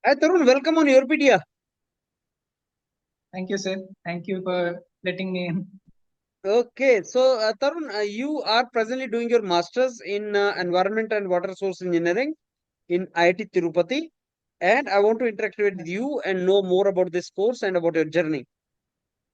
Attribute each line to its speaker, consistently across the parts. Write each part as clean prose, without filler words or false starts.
Speaker 1: Hi Tarun, welcome on Europedia.
Speaker 2: Thank you, sir. Thank you for letting me in.
Speaker 1: Okay, so Tarun, you are presently doing your masters in Environment and Water Resource Engineering in IIT Tirupati, and I want to interact with
Speaker 2: Yes, sir.
Speaker 1: you and know more about this course and about your journey.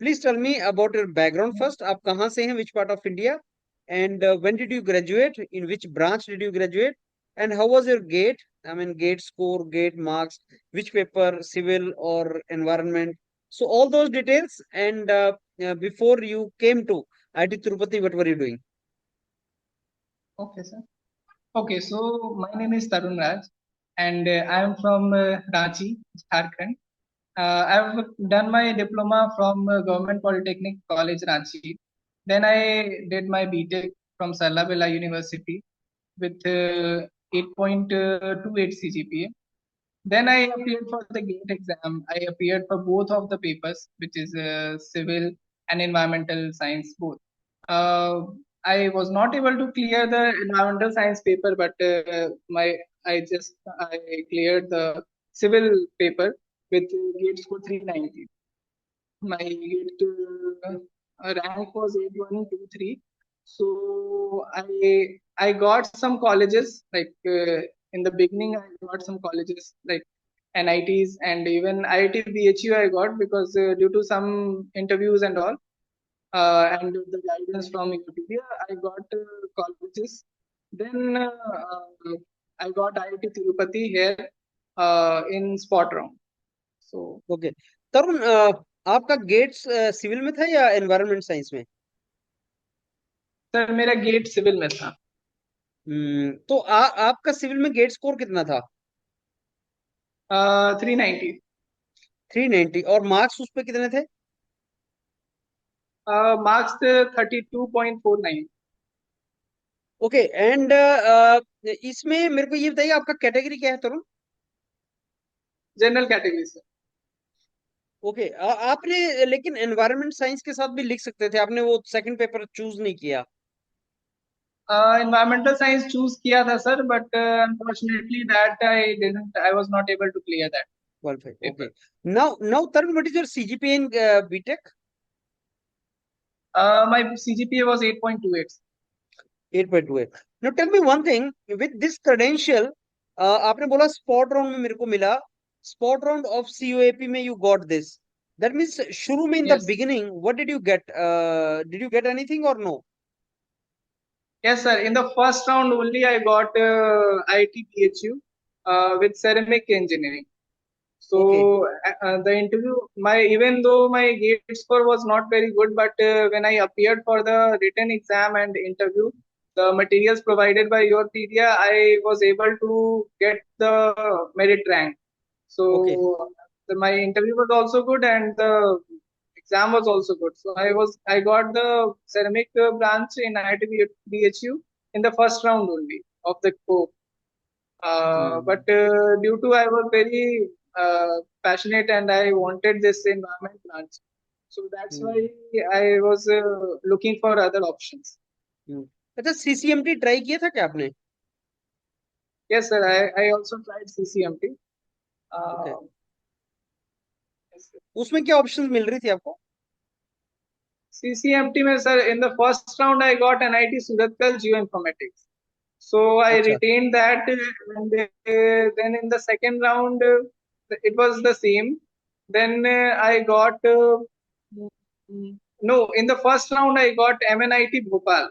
Speaker 1: Please tell me about your background first. आप कहाँ से हैं? Which part of India? And when did you graduate? In which branch did you graduate? And how was your gate? I mean, gate score, gate marks, which paper, civil or environment? So all those details. And before you came to IIT Tirupati, what were you doing?
Speaker 2: Okay, sir. Okay, so my name is Tarun Raj, and I am from Ranchi, Jharkhand. I've done my diploma from Government Polytechnic College, Ranchi. Then I did my BTech from Sarla Bella University with 8.28 CGPA. Then I appeared for the GATE exam. I appeared for both of the papers, which is civil and environmental science both. Uh, I was not able to clear the environmental science paper, but I cleared the civil paper with GATE score 390. My GATE rank was 8123. So I got some colleges like in the beginning I got some colleges like NITs and even IIT BHU I got because due to some interviews and all and the guidance from Wikipedia, I got colleges. Then I got IIT Tirupati here in spot round. So,
Speaker 1: Okay. तरुण आपका gets civil में था या environment science में?
Speaker 2: Sir मेरा gate civil में था
Speaker 1: तो आपका सिविल में गेट स्कोर कितना था?
Speaker 2: 390
Speaker 1: 390 और मार्क्स उस पे कितने थे?
Speaker 2: मार्क्स 32.49
Speaker 1: ओके एंड इसमें मेरे को ये बताइए आपका कैटेगरी क्या है तरुण?
Speaker 2: जनरल कैटेगरी सर
Speaker 1: ओके आपने लेकिन एनवायरनमेंट साइंस के साथ भी लिख सकते थे, आपने वो सेकंड पेपर चूज नहीं किया।
Speaker 2: एनवायरमेंटल साइंस चूज किया था sir but unfortunately that I was not able to clear that
Speaker 1: qualify okay.
Speaker 2: Paper
Speaker 1: now Tarun what is your CGPA in BTech?
Speaker 2: My CGPA was 8.28
Speaker 1: 8.28। Now tell me one thing, with this credential आपने बोला spot round में मेरे को मिला, spot round of COAP में you got this, that means शुरू में in the
Speaker 2: yes
Speaker 1: beginning what did you get anything और no?
Speaker 2: Yes, sir. In the first round only, I got ITPHU with ceramic engineering.
Speaker 1: Okay
Speaker 2: So the interview, my even though my gate score was not very good, but when I appeared for the written exam and interview, the materials provided by your media, I was able to get the merit rank.
Speaker 1: Okay
Speaker 2: So my interview was also good and the exam was also good. So I got the ceramic branch in IIT BHU in the first round only of the co. But due to I was very passionate and I wanted this environment branch, so that's why I was looking for other options.
Speaker 1: अच्छा सीसीएमटी try किया था क्या आपने?
Speaker 2: Yes, sir. I also tried CCMT.
Speaker 1: Okay
Speaker 2: Uh, yes,
Speaker 1: उसमें क्या options मिल रही थी आपको?
Speaker 2: CCMT में sir in the first round I got NIT Surathkal Geoinformatics. So I
Speaker 1: अच्छा
Speaker 2: retained that, and then in the second round it was the same. Then I got no, in the first round I got MNIT Bhopal.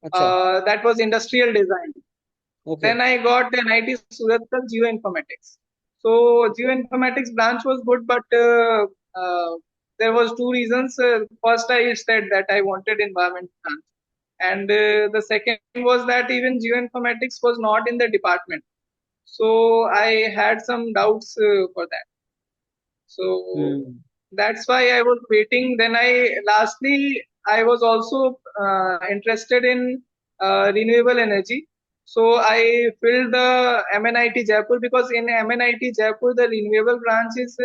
Speaker 1: अच्छा
Speaker 2: That was industrial design.
Speaker 1: Okay
Speaker 2: Then I got NIT Surathkal Geoinformatics. So geoinformatics branch was good, but there was two reasons. First, I said that I wanted environment branch, and the second was that even geoinformatics was not in the department. So I had some doubts for that. So
Speaker 1: hmm
Speaker 2: that's why I was waiting. Then I was also interested in renewable energy. So I filled the MNIT Jaipur because in MNIT Jaipur the renewable branch is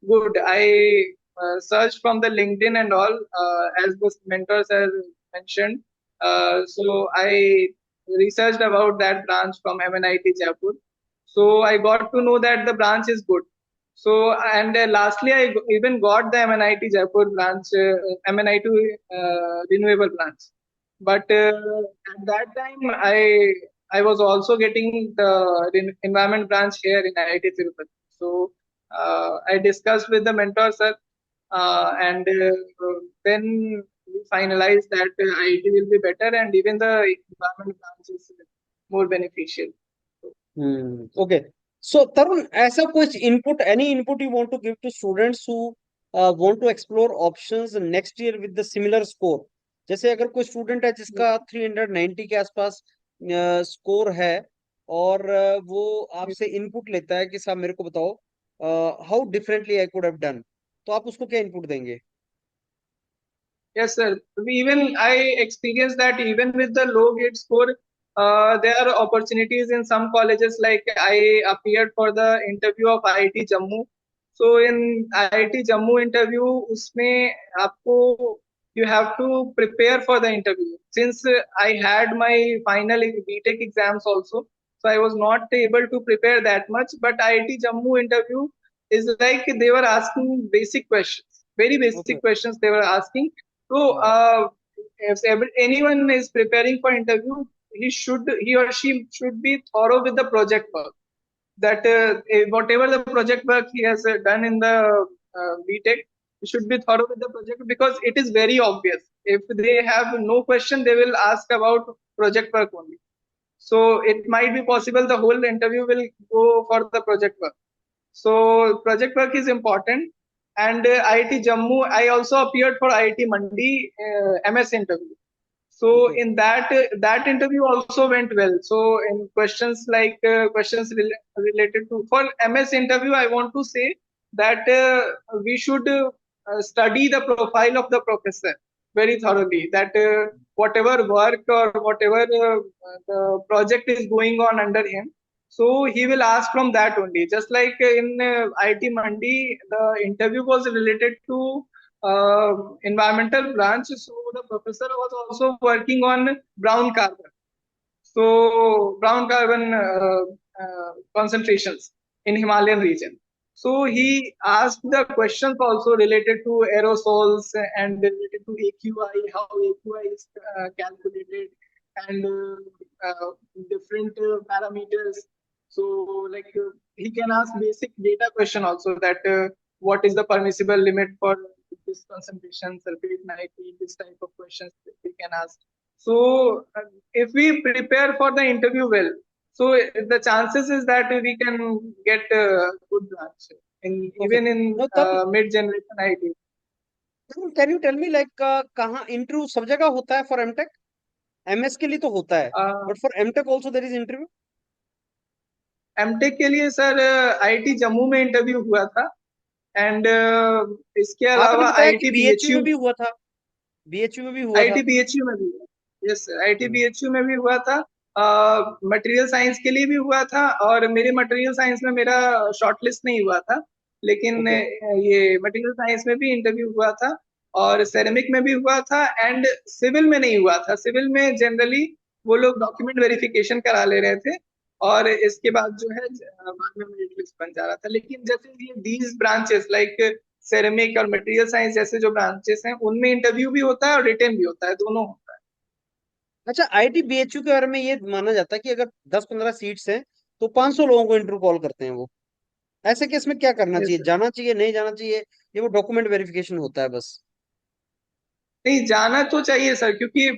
Speaker 2: good. I searched from the LinkedIn and all as the mentors have mentioned. So I researched about that branch from MNIT Jaipur. So I got to know that the branch is good. So, and lastly, even got the MNIT Jaipur branch, MNIT renewable branch. But at that time, I was also getting the environment branch here in IIT Tirupati. So I discussed with the mentor sir, and then we finalized that IIT will be better, and even the environment branch is more beneficial.
Speaker 1: Okay. So, Tarun, as a कुछ input, any input you want to give to students who want to explore options next year with the similar score? जैसे अगर कोई student है जिसका 390 के आसपास score है और वो आपसे इनपुट लेता है कि साहब मेरे को बताओ how differently I could have done, तो आप उसको क्या इनपुट देंगे?
Speaker 2: Yes, sir. Even I experienced that even with the low gate score, there are opportunities in some colleges. Like I appeared for the interview of IIT Jammu. So in IIT Jammu interview, उसमें आपको you have to prepare for the interview. Since I had my final BTech exams also, so I was not able to prepare that much. But IIT Jammu interview is like they were asking basic questions, very
Speaker 1: Okay.
Speaker 2: basic questions they were asking. So, if anyone is preparing for interview, he or she should be thorough with the project work. That whatever the project work he has done in the BTech, he should be thorough with the project because it is very obvious. If they have no question, they will ask about project work only. So it might be possible the whole interview will go for the project work. So project work is important. And IIT Jammu, I also appeared for IIT Mandi MS interview. So
Speaker 1: Okay.
Speaker 2: in that interview also went well. So in questions like questions related to for MS interview, I want to say that we should study the profile of the professor very thoroughly. That whatever work or whatever the project is going on under him, so he will ask from that only. Just like in IIT Mandi, the interview was related to environmental branch. So the professor was also working on brown carbon. So brown carbon concentrations in Himalayan region. So he asked the questions also related to aerosols and related to AQI, how AQI is calculated, and different parameters. So like he can ask basic data question also that what is the permissible limit for this concentration, sulfate, nitrate, this type of questions we can ask. So if we prepare for the interview well, so the chances is that we can get a good branch in
Speaker 1: Okay.
Speaker 2: even in
Speaker 1: No, Tarun,
Speaker 2: mid-generation IT.
Speaker 1: Can you tell me like कहाँ interview सब जगह होता है for MTech? MS के लिए तो होता है, but for MTech also there is interview?
Speaker 2: MTech के लिए सर आईटी जम्मू में इंटरव्यू हुआ था एंड इसके
Speaker 1: आपने
Speaker 2: अलावा
Speaker 1: बताया कि
Speaker 2: आईटी
Speaker 1: बीएचयू
Speaker 2: बीएचयू
Speaker 1: में भी हुआ था, बीएचयू में भी हुआ था।
Speaker 2: आईटी बीएचयू में भी हुआ। Yes sir, IT
Speaker 1: hmm,
Speaker 2: BHU में भी हुआ था। मटेरियल साइंस के लिए भी हुआ था और मेरे मटेरियल साइंस में मेरा शॉर्टलिस्ट नहीं हुआ था, लेकिन
Speaker 1: ओके।
Speaker 2: ये मटेरियल साइंस में भी इंटरव्यू हुआ था और सेरेमिक में भी हुआ था एंड सिविल में नहीं हुआ था। सिविल में जनरली वो लोग डॉक्यूमेंट वेरिफिकेशन करा ले रहे थे और इसके बाद जो है बाद में मेरिट लिस्ट बन जा रहा था। लेकिन जैसे ये दीज ब्रांचेस लाइक सेरेमिक और मटेरियल साइंस जैसे जो ब्रांचेस हैं उनमें इंटरव्यू भी होता है और रिटन भी होता है, दोनों होता है।
Speaker 1: अच्छा, आईटी बीएचयू के बारे में ये माना जाता है कि अगर 10-15 सीट्स हैं तो 500 लोगों को इंटरव्यू कॉल करते हैं वो। ऐसे केस में क्या करना
Speaker 2: यस
Speaker 1: चाहिए,
Speaker 2: सर।
Speaker 1: जाना चाहिए, नहीं जाना चाहिए? ये वो डॉक्यूमेंट वेरिफिकेशन होता है बस?
Speaker 2: नहीं, जाना तो चाहिए सर क्योंकि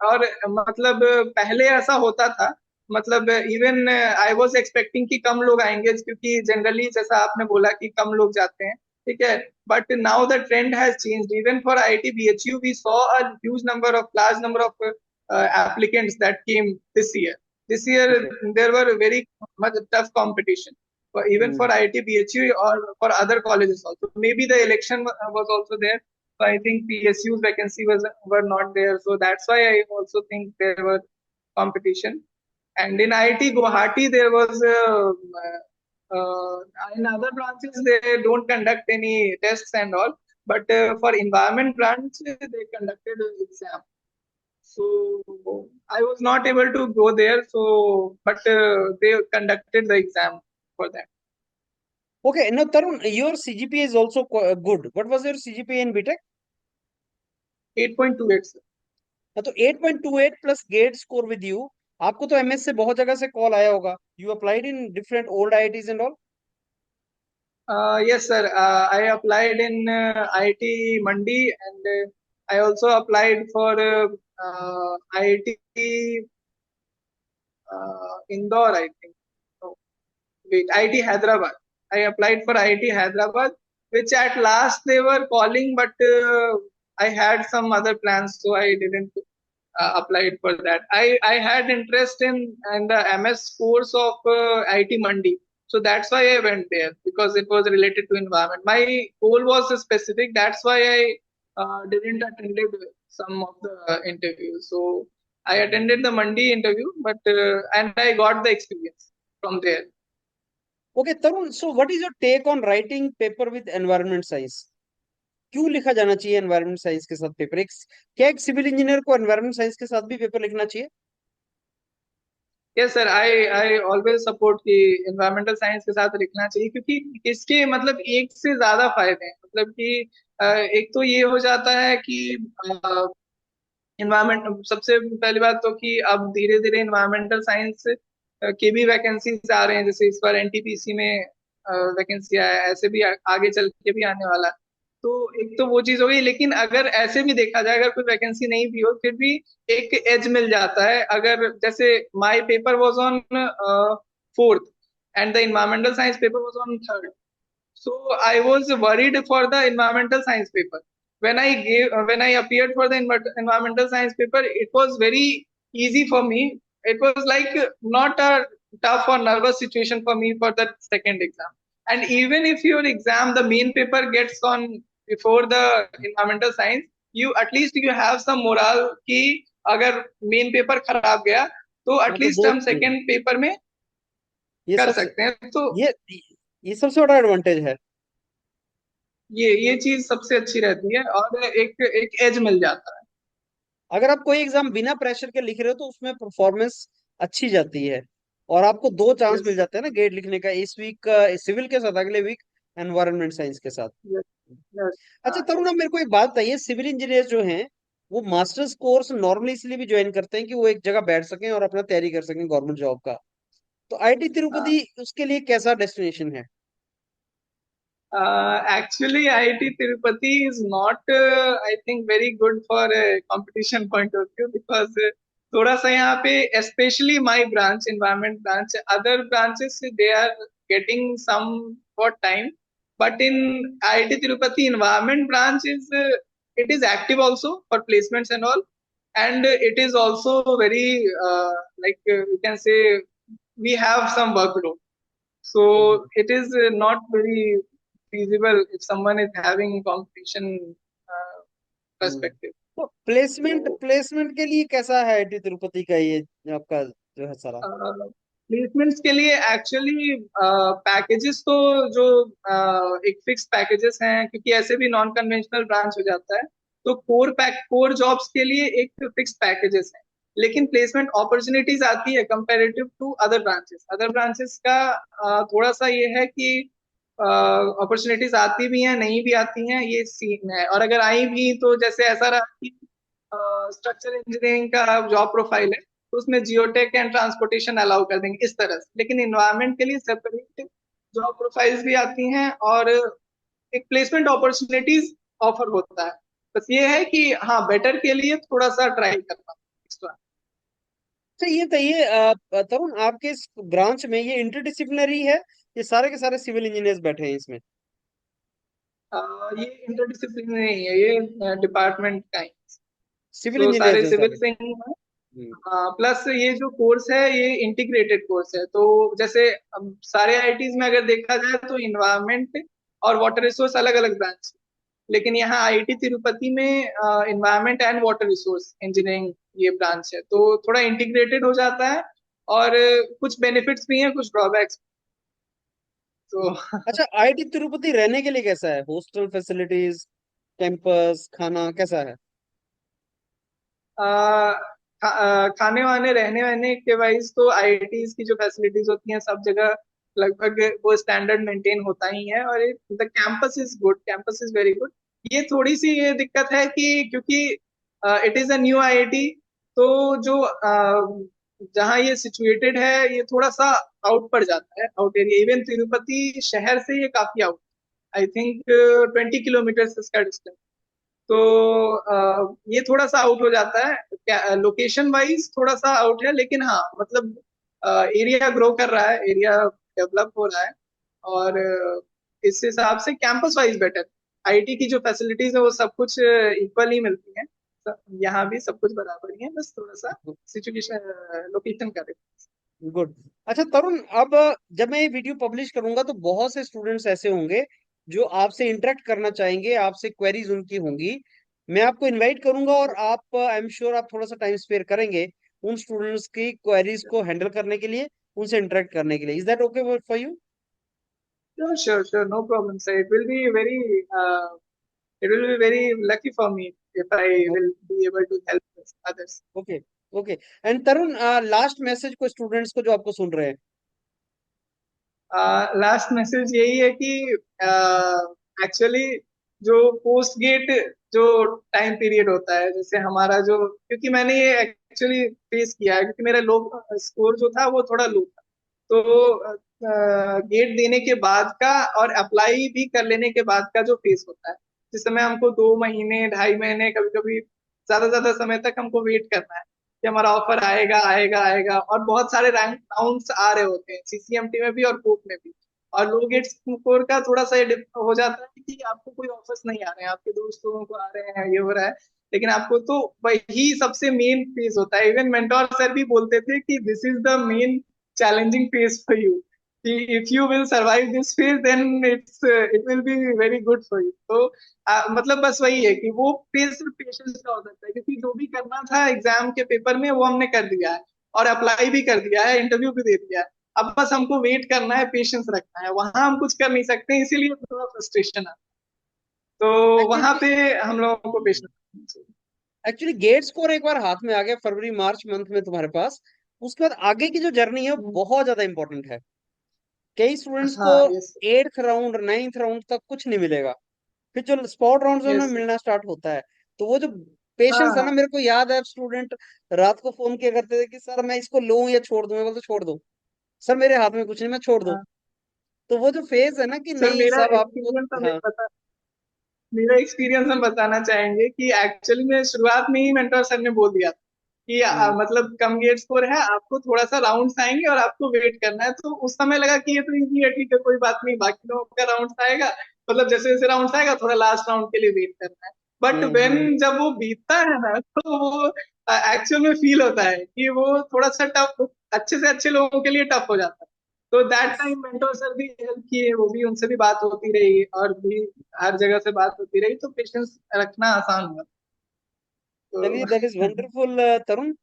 Speaker 2: और मतलब पहले ऐसा होता था। मतलब इवन आई वाज एक्सपेक्टिंग कि कम लोग आएंगे क्योंकि जनरली जैसा आपने बोला कि कम लोग जाते हैं, ठीक है। But now the trend has changed even for IIT BHU we saw a huge number of large number of applicants that came this year. This year
Speaker 1: okay.
Speaker 2: there were very much tough competition for even for
Speaker 1: hmm.
Speaker 2: IIT BHU or for other colleges also. Maybe the election was also there. So I think PSU's vacancy were not there. So that's why I also think there were competition. And in IIT Guwahati, there was in other branches they don't conduct any tests and all. But for environment branch, they conducted exam. So I was not able to go there. So, but they conducted the exam for that.
Speaker 1: Okay, now Tarun, your CGPA is also good. What was your CGPA in BTech?
Speaker 2: 8.28, sir.
Speaker 1: हाँ, तो 8.28 plus GATE score with you, आपको तो MS से बहुत जगह से call आया होगा. You applied in different old IITs and all.
Speaker 2: Yes, sir. I applied in IIT Mandi, and I also applied for IIT Indore, I think. No, wait, IIT Hyderabad. I applied for IIT Hyderabad, which at last they were calling, but I had some other plans, so I didn't applied for that. I had interest in the MS course of IIT Mandi. So that's why I went there, because it was related to environment. My goal was specific. That's why I didn't attended some of the interviews. So I attended the Mandi interview, but and I got the experience from there.
Speaker 1: Okay Tarun, so what is your take on writing paper with environment science? क्यों लिखा जाना चाहिए environment science के साथ paper? एक क्या एक civil engineer को एनवायरनमेंट साइंस के साथ भी पेपर लिखना चाहिए?
Speaker 2: Yes sir, I always support कि एनवायरमेंटल साइंस के साथ लिखना चाहिए, क्योंकि इसके मतलब एक से ज्यादा फायदे हैं. मतलब कि एक तो ये हो जाता है कि इन्वायरमेंट, सबसे पहली बात तो कि अब धीरे धीरे इन्वायरमेंटल साइंस के भी वैकेंसीज आ रहे हैं. जैसे इस बार एनटीपीसी में वैकेंसी आया है, ऐसे भी आगे चल के भी आने वाला है. तो एक तो वो चीज हो गई. लेकिन अगर ऐसे भी देखा जाए, अगर कोई वैकेंसी नहीं भी हो, फिर भी एक एज मिल जाता है. अगर जैसे माई paper was on fourth, and the environmental science paper was on third. So I was worried for the environmental science paper. When I appeared for the environmental science paper, it was very easy for me. It was like not a tough or nervous situation for me for the second exam. And even if your exam, the main paper gets on before the environmental science, you at least you have some morale कि अगर main paper खराब गया तो
Speaker 1: हाँ,
Speaker 2: at
Speaker 1: तो
Speaker 2: least
Speaker 1: दो
Speaker 2: हम second paper में
Speaker 1: ये
Speaker 2: कर
Speaker 1: सबसे
Speaker 2: सकते हैं. तो
Speaker 1: ये ये सबसे बड़ा एडवांटेज है.
Speaker 2: ये चीज सबसे अच्छी रहती है, और एक एक एज मिल जाता है.
Speaker 1: अगर आप कोई एग्जाम बिना प्रेशर के लिख रहे हो तो उसमें परफॉर्मेंस अच्छी जाती है, और आपको दो चांस मिल
Speaker 2: यस.
Speaker 1: जाते हैं ना गेट लिखने का, इस वीक सिविल के साथ, अगले वीक एनवायरनमेंट साइंस के साथ.
Speaker 2: यस. यस.
Speaker 1: अच्छा तरुण, अब मेरे को एक बात बताइए, सिविल इंजीनियर जो हैं वो मास्टर्स कोर्स नॉर्मली इसलिए भी ज्वाइन करते हैं कि वो एक जगह बैठ सकें और अपना तैयारी कर सकें गवर्नमेंट जॉब का. तो आईआईटी तिरुपति उसके लिए कैसा डेस्टिनेशन है?
Speaker 2: Actually, IIT Tirupati is not, I think, very good for a competition point of view, because थोड़ा सा यहाँ पे, especially my branch, environment branch, other branches they are getting some for time, but in IIT Tirupati environment branch is it is active also for placements and all, and it is also very like we can say we have some workload. So it is not very feasible if someone is having competition
Speaker 1: hmm.
Speaker 2: perspective.
Speaker 1: तो placement
Speaker 2: So
Speaker 1: placement के लिए कैसा है IIT Tirupati का ये आपका जो है सारा?
Speaker 2: प्लेसमेंट्स के लिए एक्चुअली पैकेजेस तो जो एक फिक्स पैकेजेस हैं, क्योंकि ऐसे भी नॉन कन्वेंशनल ब्रांच हो जाता है. तो कोर जॉब्स के लिए एक फिक्स पैकेजेस हैं. लेकिन प्लेसमेंट अपॉर्चुनिटीज आती है कंपेरेटिव टू अदर ब्रांचेस का. थोड़ा सा ये है कि अपॉर्चुनिटीज आती भी हैं, नहीं भी आती हैं, ये सीन है. और अगर आई भी तो जैसे ऐसा रहा कि स्ट्रक्चर इंजीनियरिंग का जॉब प्रोफाइल है, तो उसमें जियोटेक एंड ट्रांसपोर्टेशन अलाउ कर देंगे इस तरह से. लेकिन इन्वायरमेंट के लिए सेपरेट जॉब प्रोफाइल्स भी आती हैं, और एक प्लेसमेंट अपॉर्चुनिटीज ऑफर होता है. बस ये है कि हाँ, बेटर के लिए थोड़ा सा ट्राई करना एक्स्ट्रा.
Speaker 1: तो ये तरुण, आपके इस ब्रांच में ये इंटरडिसिप्लिनरी है, ये सारे के सारे सिविल इंजीनियर्स बैठे हैं इसमें?
Speaker 2: ये इंटरडिसिप्लिनरी नहीं है, ये डिपार्टमेंट का ही.
Speaker 1: सिविल
Speaker 2: तो सारे
Speaker 1: इंजीनियर्स हैं
Speaker 2: सिविल
Speaker 1: सारे?
Speaker 2: से ही हैं.
Speaker 1: हम्म.
Speaker 2: प्लस ये जो कोर्स है ये इंटीग्रेटेड कोर्स है. तो जैसे अब सारे आईआईटीज में अगर देखा जाए तो इन्वायरमेंट और वाटर रिसोर्स अलग अलग ब्रांच, लेकिन यहाँ आईआईटी तिरुपति में environment and water resource engineering ये ब्रांच है. तो थोड़ा इंटीग्रेटेड हो जाता है, और कुछ बेनिफिट्स भी हैं, कुछ ड्रॉबैक्स. तो
Speaker 1: अच्छा, आईआईटी तिरुपति रहने के लिए कैसा है? हॉस्टल फैसिलिटीज, कैंपस, खाना कैसा है?
Speaker 2: खाने वाने रहने वहने के वाइज तो आईआईटीज की जो फैसिलिटीज होती हैं सब जगह लगभग वो स्टैंडर्ड मेंटेन होता ही है, और the campus is good, campus is very good. ये थोड़ी सी ये दिक्कत है कि क्योंकि it is a new IIT, तो जो जहाँ ये सिचुएटेड है ये थोड़ा सा आउट पड़ जाता है, आउट एरिया। इवन तिरुपति शहर से ये काफी आउट, आई थिंक 20 किलोमीटर इसका डिस्टेंस। तो ये थोड़ा सा आउट हो जाता है लोकेशन वाइज, थोड़ा सा आउट है, लेकिन हाँ मतलब एरिया ग्रो कर रहा है, एरिया डेवलप हो रहा है, और इस हिसाब से कैंपस वाइज बेटर। आईटी की जो फैसिलिटीज है वो सब कुछ इक्वल ही मिलती हैं, यहाँ भी सब कुछ बराबर ही है, बस थोड़ा सा सिचुएशन लोकेशन का difference।
Speaker 1: गुड। अच्छा तरुण, अब जब मैं ये वीडियो पब्लिश करूंगा तो बहुत से स्टूडेंट्स ऐसे होंगे जो आपसे इंटरेक्ट करना चाहेंगे, आपसे क्वेरीज उनकी होंगी। मैं आपको इनवाइट करूंगा और आप आई एम श्योर आप थोड़ा सा टाइम स्पेयर करेंगे उन स्टूडेंट्स की क्वेरीज को हैंडल करने के लिए, उनसे इंटरेक्ट करने के लिए। Is that okay for you?
Speaker 2: Sure, sure, sure. No problem, sir. It will be very lucky for me if I will be able to help others.
Speaker 1: Okay okay. And Tarun, last message को students को जो आपको सुन रहे हैं।
Speaker 2: Last message यही है कि actually जो पोस्ट गेट जो टाइम पीरियड होता है, जैसे हमारा जो, क्योंकि मैंने ये एक्चुअली फेस किया है, क्योंकि मेरा लो स्कोर जो था वो थोड़ा लो था, तो गेट देने के बाद का और अप्लाई भी कर लेने के बाद का जो फेस होता है, जिस समय हमको 2 महीने 2.5 महीने कभी कभी ज्यादा समय तक हमको वेट करना है कि हमारा ऑफर आएगा आएगा आएगा, और बहुत सारे रैंक राउंड्स आ रहे होते हैं सीसीएमटी में भी और कोप में भी। और लो गेट स्कोर का थोड़ा सा ये हो जाता है कि आपको कोई ऑफर्स नहीं आ रहे हैं, आपके दोस्तों को आ रहे हैं, ये हो रहा है, लेकिन आपको तो वही सबसे मेन फेज होता है। इवन मेंटोर सर भी बोलते थे कि this is the main challenging phase for you, कि if you will survive this phase then it will be very good for you. तो मतलब बस वही है कि वो फेज सिर्फ पेशेंस का हो सकता है, क्योंकि जो भी करना था एग्जाम के पेपर में वो हमने कर दिया है, और अप्लाई भी कर दिया है, इंटरव्यू भी दे दिया है। अब बस हमको वेट करना है, पेशेंस रखना है, वहां हम कुछ कर नहीं सकते, इसीलिए थोड़ा फ्रस्ट्रेशन है। तो वहां
Speaker 1: एक्चुअली
Speaker 2: पे हम लोगों को पेशेंस रखना चाहिए।
Speaker 1: एक्चुअली गेट स्कोर एक बार हाथ में आ गया फरवरी मार्च मंथ में तुम्हारे पास, उसके बाद आगे की जो जर्नी है वो बहुत ज्यादा इंपॉर्टेंट है। कई स्टूडेंट्स को
Speaker 2: हाँ, yes,
Speaker 1: 8th round 9th round तक कुछ नहीं मिलेगा, फिर जो स्पॉट राउंड में
Speaker 2: यस।
Speaker 1: मिलना स्टार्ट होता है। तो वो जो
Speaker 2: हाँ,
Speaker 1: पेशेंस है ना,
Speaker 2: हाँ,
Speaker 1: मेरे को याद है स्टूडेंट रात को फोन किया करते थे कि सर मैं इसको लूं या छोड़ दूं। मैं बोलता छोड़ दो सर, मेरे हाथ में कुछ नहीं, मैं छोड़ दो।
Speaker 2: हाँ।
Speaker 1: तो वो जो फेज है ना कि
Speaker 2: सर,
Speaker 1: नहीं सब आपको। हाँ।
Speaker 2: मेरा एक्सपीरियंस हम बताना चाहेंगे कि एक्चुअली में शुरुआत में ही मेंटर सर ने बोल दिया था कि
Speaker 1: हम्म,
Speaker 2: मतलब कम गेट स्कोर है, आपको थोड़ा सा राउंड्स आएंगे और आपको वेट करना है। तो उस समय लगा कि ये तो इजी है, ठीक है, कोई बात नहीं, बाकी लोगों का राउंड्स आएगा, मतलब जैसे जैसे राउंड्स आएगा थोड़ा लास्ट राउंड के लिए वेट करना है। But
Speaker 1: hmm.
Speaker 2: वेन जब वो बीतता है ना, तो वो एक्चुअल में फील होता है कि वो थोड़ा सा टफ, अच्छे से अच्छे लोगों के लिए टफ हो जाता है। तो दैट टाइम मेंटोर सर भी हेल्प किए, वो भी, उनसे भी बात होती रही, और भी हर जगह से बात होती रही, तो पेशेंस रखना आसान हुआ।
Speaker 1: चलिए,
Speaker 2: तो
Speaker 1: दैट इज वंडरफुल तरुण।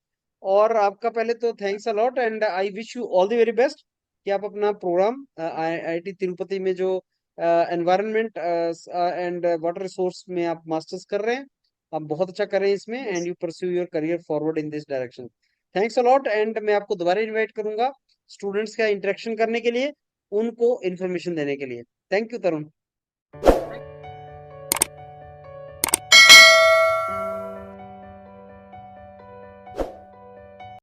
Speaker 1: और आपका पहले तो thanks a lot and I wish you all the very best कि आप अपना प्रोग्राम आईआईटी तिरुपति में जो एनवायरनमेंट एंड वाटर रिसोर्स में आप मास्टर्स कर रहे हैं, आप बहुत अच्छा कर रहे हैं इसमें, and
Speaker 2: yes,
Speaker 1: you pursue your career forward in this direction. Thanks a lot, and मैं आपको दोबारा इनवाइट करूंगा स्टूडेंट्स का इंटरेक्शन करने के लिए, उनको इन्फॉर्मेशन देने के लिए। Thank you Tarun.